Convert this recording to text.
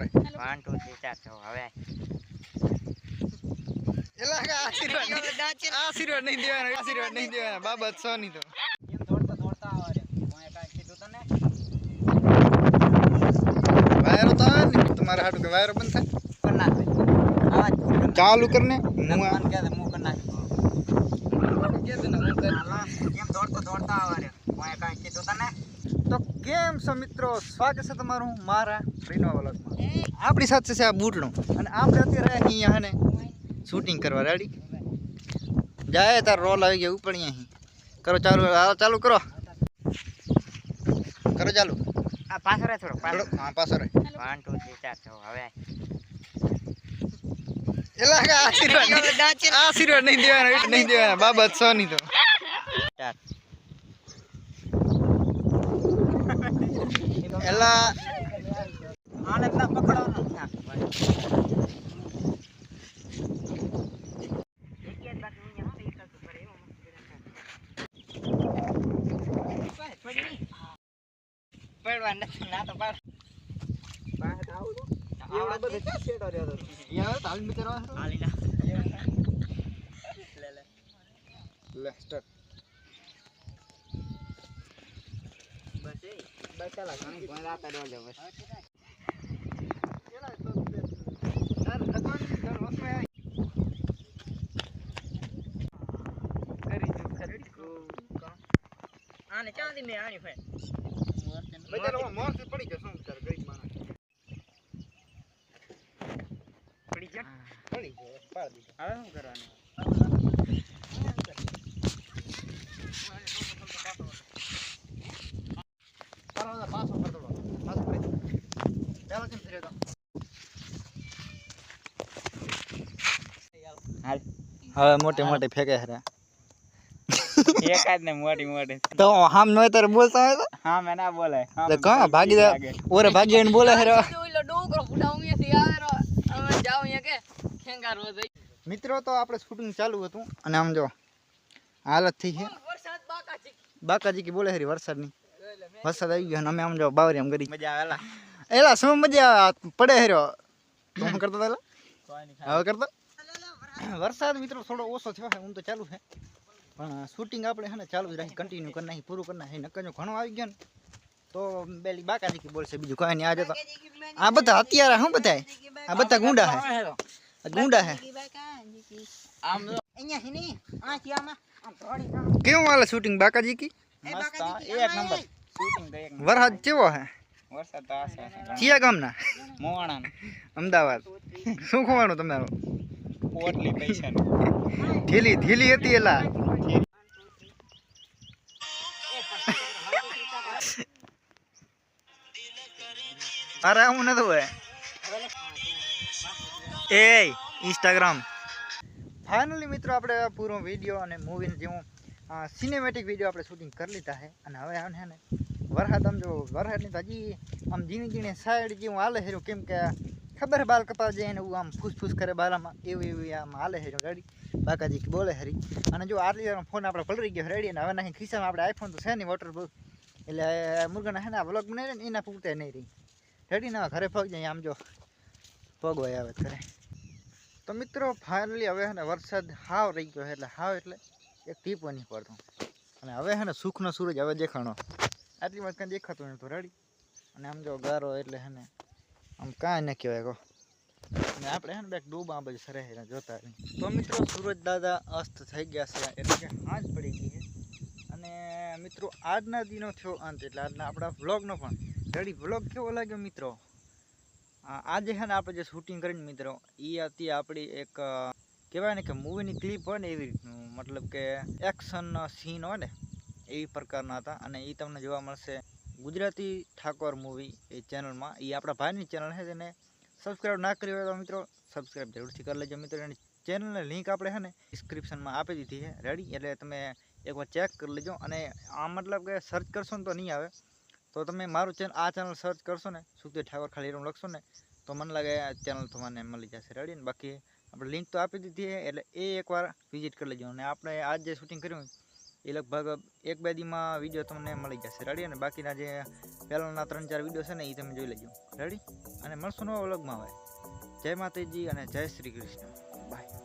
1 2 3 4 છો હવે એલા આશીર્વાદ નહીં દેવાના બાબત સોની તો એમ દોડતા દોડતા આવે રે હું કાઈ કીધું તને વાયરો તો આવે ને તમારા હાટુ કે વાયરો બંધ થાય કર નાખ આવાજ ચાલુ કરને હું મન કે હું કર નાખ કે દે ને એમ દોડતા દોડતા આવે રે હું કાઈ કીધું તને તો કેમ છો મિત્રો, સ્વાગત છે તમારું મારા રીનોવા વ્લોગમાં. આપણી સાથે છે આ બૂટણું અને આપણે અત્યારે અહીંયા હે ને શૂટિંગ કરવા રેડી જાય તાર રોલ આવી ગયા ઉપર અહીં કરો ચાલુ ચાલુ કરો કરો ચાલુ આ પાછો રે થોડો હા પાછો રે 1 2 3 4 છો હવે એલા આશીર્વાદ નહીં દેવાના બાબત સોની તો એલા આને ના પકડવાનો પડવા ના તો પાડ બહાર આવું તો એવડા બધે ક્યાં સેટ આવ્યો તો યાર તાલ મી કરવા હાલી ના લે સ્ટાર્ટ બસ એ બચાલા ઘણી ભણ રાતા ડોલે બસ એલા તો તાર ભગવાન ઘર વસમે કરી જો ખરી આને ચાંદી મે આણી ફે બજારમાં મોર થી પડી જશે શું તાર ગરીબ માણસ પડી જા પડી ગયો પાડ દીધો હવે શું કરવાનું પાછો કરતો પાછો કરી પેલા કેમ ફેર્યો તો હાલ હવે મોટી મોટી ફેંકે હરા એકાદ ને મોટી મોટી તો હામ નો તારે બોલતા હોય હા મે ના બોલે તો કા ભાગી ઓરે ભાગી ને બોલે હરા ઓલો ડોગરો ફુડાઉં થી આવેરો અમે જાવ અહીંયા કે ખેંગારવો જઈ મિત્રો તો આપણે શૂટિંગ ચાલુ હતું અને આમ જો હાલત થઈ છે વરસાદ બાકાજી કી બોલે હરી વરસાદની વરસાદ આવી ગયો અને અમે આમ જો બાવરી આમ કરી મજા આવેલા એલા શું મજા પડે હેરો શું કરતો એલા કોઈ નહીં હવે કરતો વરસાદ મિત્રો થોડો ઓછો થયો છે હું તો ચાલુ છે પણ શૂટિંગ આપણે હે ને ચાલુ જ રાખી કન્ટિન્યુ કરી નાખી પૂરું કરી નાખી નકર જો ઘણો આવી ગયો ને તો બેલી બાકાજી કી બોલશે બીજું કાંઈ નહીં. આજે તો આ બધા અત્યારે શું બતાય આ બધા ગુંડા હે ગુંડા હે આમ અહીંયા હે ને આ ક્યામાં આમ થોડી કેવું હાલે શૂટિંગ બાકાજી કી મસ્ત એક નંબર શૂટિંગ તો એક નંબર વરસાદ કેવો હે વરસાદ તો આશે ચિયા ગામના મોવાણા અમદાવાદ શું ખવાનું તમારું પોટલી પૈસા ઢીલી હતી એલા અરે હું નતો હોય એ ઇન્સ્ટાગ્રામ ફાઇનલી મિત્રો આપણે પૂરો વિડીયો અને મૂવીને જેવું સિનેમેટિક વિડીયો આપણે શૂટિંગ કરી લીધા છે અને હવે આને છે ને વરસાદ આમ જો વરસાદની તો હજી આમ ઝીણી ઝીણી સાઈડ જેવું હાલે હેરું કેમ કે ખબર બાલ કપા જાય ને એવું આમ ફૂસ કરે બાલામાં એવી આમ હાલે હેરું રેડી બાકાજી બોલે હરી અને જો આટલી ફોન આપણે પલરી ગયો રેડી અને હવે નહીં ખિસ્સામાં આપણે આઈફોન તો છે નહીં વોટરપ્રૂફ એટલે મુર્ગાના છે ને વ્લોગ બનાવી ને એના પૂરતા નહીં રહી રેડી ને ઘરે પગ જાય આમ જો પગ હોય આવે ઘરે તો મિત્રો ફાઇનલી હવે છે ને વરસાદ હાવ રહી ગયો એટલે હાવ એટલે એક ટીપો નહીં પડતો અને હવે છે ને સુખનો સૂરજ હવે દેખાણો આટલી વાર કાંઈ દેખાતું નહીં તો રેડી અને આમ જો ગારો એટલે છે ને આમ કાંઈ ન કહેવાય કહો અને આપણે છે ને બેક ડૂબા આ બાજુ સરે જોતા રહી તો મિત્રો સૂરજ દાદા અસ્ત થઈ ગયા છે એટલે કે હાંજ પડી ગઈ છે અને મિત્રો આજના દિનો થયો અંત એટલે આજના આપણા વ્લોગનો પણ રેડી વ્લોગ કેવો લાગ્યો મિત્રો આજે છે ને આપણે જે શૂટિંગ કરીને મિત્રો એ હતી આપણી એક કહેવાય ને કે મૂવીની ક્લિપ હોય ને એવી રીતનું મતલબ કે એક્શન સીન હોય ને એવી પ્રકારના હતા અને એ તમને જોવા મળશે ગુજરાતી ઠાકોર મૂવી એ ચેનલમાં એ આપણા ભાઈની ચેનલ છે તેને સબસ્ક્રાઈબ ના કરી હોય તો મિત્રો સબસ્ક્રાઈબ જરૂરથી કરી લેજો મિત્રો એની ચેનલની લિંક આપણે છે ને ડિસ્ક્રિપ્શનમાં આપી દીધી છે રેડી એટલે તમે એકવાર ચેક કરી લેજો અને આ મતલબ કે સર્ચ કરશો ને તો નહીં આવે તો તમે મારું ચેનલ સર્ચ કરશો ને સુખદેવ ઠાકોર ખાલી એનું લખશો ને તો મને લાગે આ ચેનલ તમને મળી જશે રેડી ને બાકી આપણે લિંક તો આપી દીધી છે એટલે એ એકવાર વિઝિટ કરી લેજો અને આપણે આજ જે શૂટિંગ કર્યું એ લગભગ 1-2 દીમાં વિડીયો તમને મળી જશે. રેડી? અને બાકીના જે પહેલાંના 3-4 વિડીયો છે ને એ તમે જોઈ લેજો. રેડી? અને મળશું નવા વ્લોગમાં હવે. જય માતાજી અને જય શ્રી કૃષ્ણ. બાય.